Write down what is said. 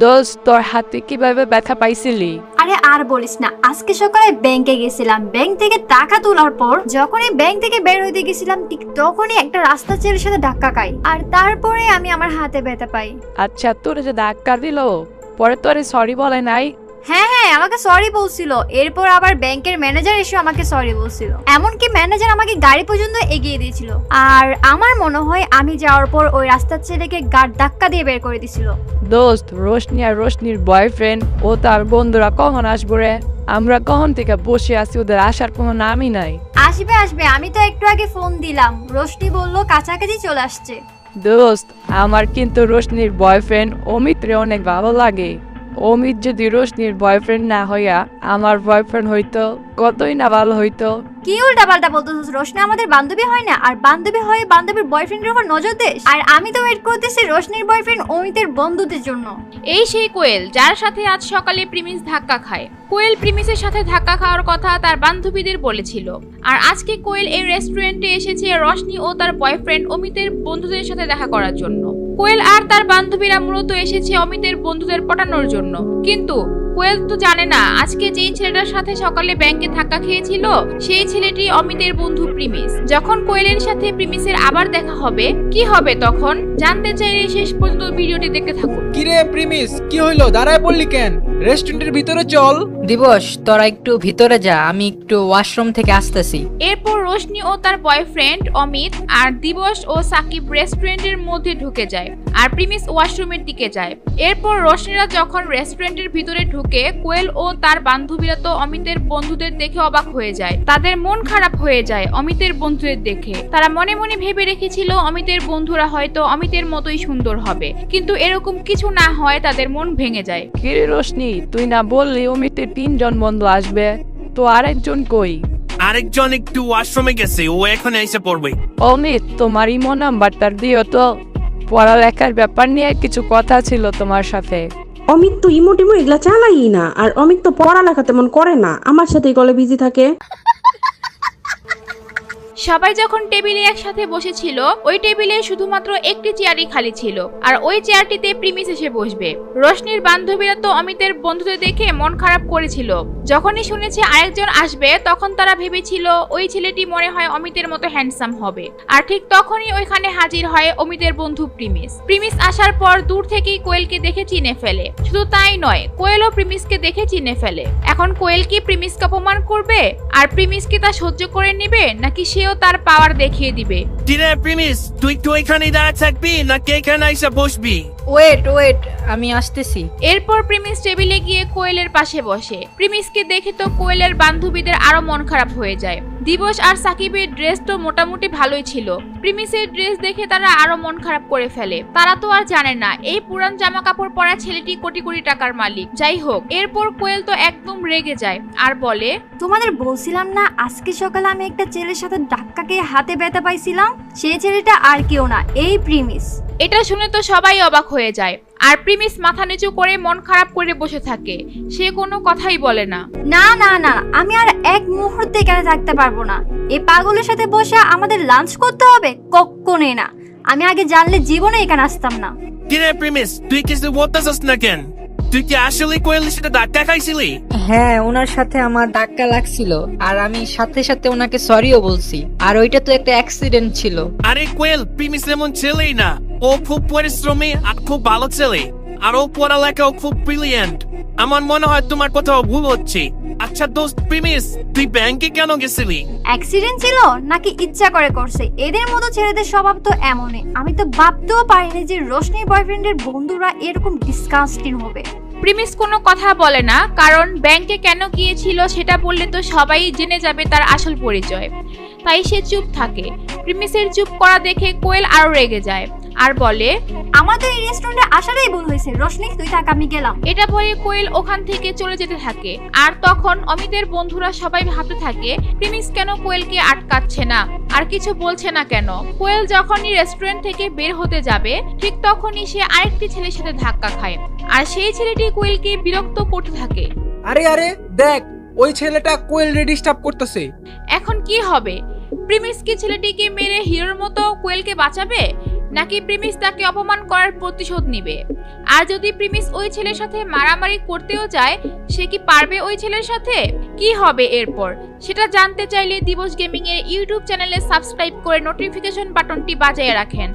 দোস্ত তোর হাতে কিভাবে ব্যথা পাইছিলি? আরে আর বলিস না, আজকে সকালে ব্যাংকে গেছিলাম। ব্যাংক থেকে টাকা তোলার পর যখনই ব্যাংক থেকে বের হইতে গেছিলাম ঠিক তখনই একটা রাস্তা ছেলের সাথে ধাক্কা খাই, আর তারপরে আমি আমার হাতে ব্যথা পাই। আচ্ছা, তোর যে ধাক্কা দিল পরে তোরে সরি বলে নাই? হ্যাঁ হ্যাঁ, আমাকে সরি বলছিল। এরপর আবার ব্যাংকের ম্যানেজার এসে আমাকে সরি বলছিল। এমনকি ম্যানেজার আমাকে গাড়ি পর্যন্ত এগিয়ে দিয়েছিল। আর আমার মনে হয় আমি যাওয়ার পর ওই রাস্তার ছেলেকে গাড় ধাক্কা দিয়ে বের করে দিছিল। দোস্ত, রোশনি আর রোশনির বয়ফ্রেন্ড ও তার বন্ধুরা কখন আসবো রে? আমরা কখন থেকে বসে আছি, ওদের আসার কোনো নামই নাই। আসবে আসবে, আমি তো একটু আগে ফোন দিলাম, রোশনি বলল কাছাকাছি চলে আসছে। দোস্ত, আমার কিন্তু রোশনির বয়ফ্রেন্ড অমিত রে অনেক ভালো লাগে। অমিত যদি রোশনির বয়ফ্রেন্ড না হইয়া আমার বয়ফ্রেন্ড হইতো কতই না ভালো হইতো। কি উল্টা পাল্টা বলতেছিস? রোশনি আমাদের বান্ধবী হয় না? আর বান্ধবী হয়ে বান্ধবীর বয়ফ্রেন্ডের উপর নজর দিস? আর আমি তো ওয়েট করতেছি রোশনির বয়ফ্রেন্ড অমিতের বন্ধুদের জন্য। এই সেই কোয়েল যার সাথে আজ সকালে প্রিমিস ধাক্কা খায়। কোয়েল প্রিমিসের সাথে ধাক্কা খাওয়ার কথা তার বান্ধবীদের বলেছিল, আর আজকে কোয়েল এই রেস্টুরেন্টে এসেছে রোশনি ও তার বয়ফ্রেন্ড অমিতের বন্ধুদের সাথে দেখা করার জন্য। কোয়েল আর তার বান্ধবীরা মূলত এসেছে অমিতের বন্ধুদের পটানোর জন্য, কিন্তু কোয়েল তো জানে না আজকে যেই ছেলেটার সাথে সকালে ব্যাংকে ধাক্কা খেয়েছিল সেই ছেলেটি অমিতের বন্ধু প্রিমিস। যখন কোয়েলের সাথে প্রিমিসের আবার দেখা হবে, কি হবে তখন জানতে চাইলে শেষ পর্যন্ত ভিডিওটি দেখতে থাকুন। কিরে প্রিমিস, কি হইলো? দাঁড়ায় পড়লি কেন? রেস্টুরেন্টের ভিতরে চল। দিবস, তোরা একটু ভিতরে যা, আমি একটু ওয়াশরুম থেকে আসতেছি। এরপর রোশনি ও তার বয়ফ্রেন্ড অমিত আর দিবস ও সাকিব রেস্টুরেন্টের মধ্যে ঢুকে যায়, আর প্রিমিস ওয়াশরুমের দিকে যায়। এরপর রোশনিরা যখন রেস্টুরেন্টের ভিতরে ঢুকে, কোয়েল ও তার বান্ধবীরা তো অমিতের বন্ধুদের দেখে অবাক হয়ে যায়। তাদের মন খারাপ হয়ে যায় অমিতের বন্ধুদের দেখে। তারা মনে মনে ভেবে রেখেছিল অমিতের বন্ধুরা হয়তো অমিতের মতোই সুন্দর হবে, কিন্তু এরকম কিছু না হয় তাদের মন ভেঙে যায়। কিরে রোশনি, তুই না বললি অমিতের 3 জন বন্ধু আসবে, তো আরেকজন কই? আরেকজন একটু ওয়াশরুমে গেছে, ও এখন এসে পড়বে। অমিত, তোমার ইমো নাম্বারটা দিও তো, পড়ালেখার ব্যাপার নিয়ে কিছু কথা ছিল তোমার সাথে। অমিত তো ইমোটিমো এগুলা চালাই না, আর অমিত তো পড়ালেখা তেমন করে না, আমার সাথেই কলে বিজি থাকে। সবাই যখন টেবিলে একসাথে বসেছিল, ওই টেবিলে শুধুমাত্র একটি চেয়ারই খালি ছিল, আর ওই চেয়ারটিতে প্রিমিস এসে বসবে। রোশনির বান্ধবীরা তো অমিতের বন্ধুদের দেখে মন খারাপ করেছিল। যখনই শুনেছে আরেকজন আসবে, তখন তারা ভেবেছিল ওই ছেলেটি মনে হয় অমিতের মতো হ্যান্ডসাম হবে। আর ঠিক তখনই ওইখানে হাজির হয় অমিতের বন্ধু প্রিমিস। প্রিমিস আসার পর দূর থেকেই কোয়েলকে দেখে চিনে ফেলে। শুধু তাই নয়, কোয়েলও প্রিমিসকে দেখে চিনে ফেলে। এখন কোয়েল কি প্রিমিসকে অপমান করবে? আর প্রিমিস কি তা সহ্য করে নেবে, নাকি সেও তার পাওয়ার দেখিয়ে দিবে? কিরে প্রিমিস, তুই তো এখানে দাঁড়িয়ে থাকবি নাকি এখানে এসে বসবি? ওয়েট, আমি আসতেছি। এরপর প্রিমিস টেবিলে গিয়ে কোয়েলের পাশে বসে। প্রিমিসকে দেখে তো কোয়েলের বান্ধবীদের আরো মন খারাপ হয়ে যায়। দিবস আর সাকিবের ড্রেস তো মোটামুটি ভালোই ছিল, প্রিমিসের ড্রেস দেখে তারা আরো মন খারাপ করে ফেলে। তারা তো আর জানে না এই পুরান জামা কাপড় পরা ছেলেটি কোটি কোটি টাকার মালিক। যাই হোক, এরপর কোয়েল তো একদম রেগে যায় আর বলে, তোমাদের বলছিলাম না আজকে সকালে আমি একটা ছেলের সাথে ধাক্কা খেয়ে হাতে ব্যথা পাইছিলাম? সেই ছেলেটা আর কেউ না, এই প্রিমিস। এটা শুনে তো সবাই অবাক হয়ে যায়, আর প্রিমিস মাথা নিচু করে মন খারাপ করে বসে থাকে। সে কোনো কথাই বলে না। না না না, আমি আর এক মুহূর্তে এখানে থাকতে পারবো না। এই পাগলের সাথে বসে আমাদের লাঞ্চ করতে হবে? কখনোই না। আমি আগে জানলে জীবনে এখানে আসতাম না। কিরে প্রিমিস, তুই কিছু বলতেছিস না কেন? তুই কি আসলে কোয়েলের সাথে ধাক্কা খাইছিলি? হ্যাঁ, ওনার সাথে আমার ধাক্কা লাগছিল, আর আমি সাথে সাথে ওনাকে সরিও বলছি। আর ওইটা তো একটা অ্যাক্সিডেন্ট ছিল। আরে কোয়েল, প্রিমিস এমন ছেলেই না। ও খুব পরিশ্রমী আর খুব ভালো ছেলে, আর ও পড়ালেখাও খুব ব্রিলিয়েন্ট। আমার মনে হয় তোমার কোথাও ভুল হচ্ছে। আচ্ছা দোস্ত প্রিমিস, তুই ব্যাংকে কেন গেছিলি? অ্যাক্সিডেন্ট ছিল নাকি ইচ্ছা করে করছে? এদের মতো ছেলেদের স্বভাব তো এমনই। আমি তো ভাবতেও পারিনি যে রোশনির বয়ফ্রেন্ডের বন্ধুরা এরকম ডিসকাস্টিং হবে। প্রিমিস কোনো কথা বলে না, কারণ ব্যাংকে কেন গিয়েছিল সেটা বললে তো সবাই জেনে যাবে তার আসল পরিচয়। তাই সে চুপ থাকে। প্রিমিসের চুপ করা দেখে কোয়েল আরো রেগে যায় আর বলে, আমাদের এই রেস্টুরেন্টে আসাটাই ভুল হয়েছে। রোশনি তুই থাক, আমি গেলাম। এটা বলে কোয়েল ওখান থেকে চলে যেতে থাকে। আর তখন অমিতের বন্ধুরা সবাই ভাবতে থাকে প্রিমিস কেন কোয়েলকে আটকাচ্ছে না আর কিছু বলছে না কেন। কোয়েল যখনই রেস্টুরেন্ট থেকে বের হতে যাবে, ঠিক তখনই সে আরেকটি ছেলের সাথে ধাক্কা খায়, আর সেই ছেলেটি কোয়েলকে বিরক্ত করতে থাকে। আরে দেখ, ওই ছেলেটা কোয়েল রে ডিস্টার্ব করতেছে। এখন কি হবে? প্রিমিস কি ছেলেটিকে মেরে হিরোর মতো কোয়েলকে বাঁচাবে, নাকি প্রিমিস তাকে অপমান করার প্রতিশোধ নিবে? আর যদি প্রিমিস ওই ছেলের সাথে মারামারি করতেও যায়, সে কি পারবে ওই ছেলের সাথে? কি হবে এরপর সেটা জানতে চাইলে দিবস গেমিং এর ইউটিউব চ্যানেলে সাবস্ক্রাইব করে নোটিফিকেশন বাটনটি বাজিয়ে রাখেন।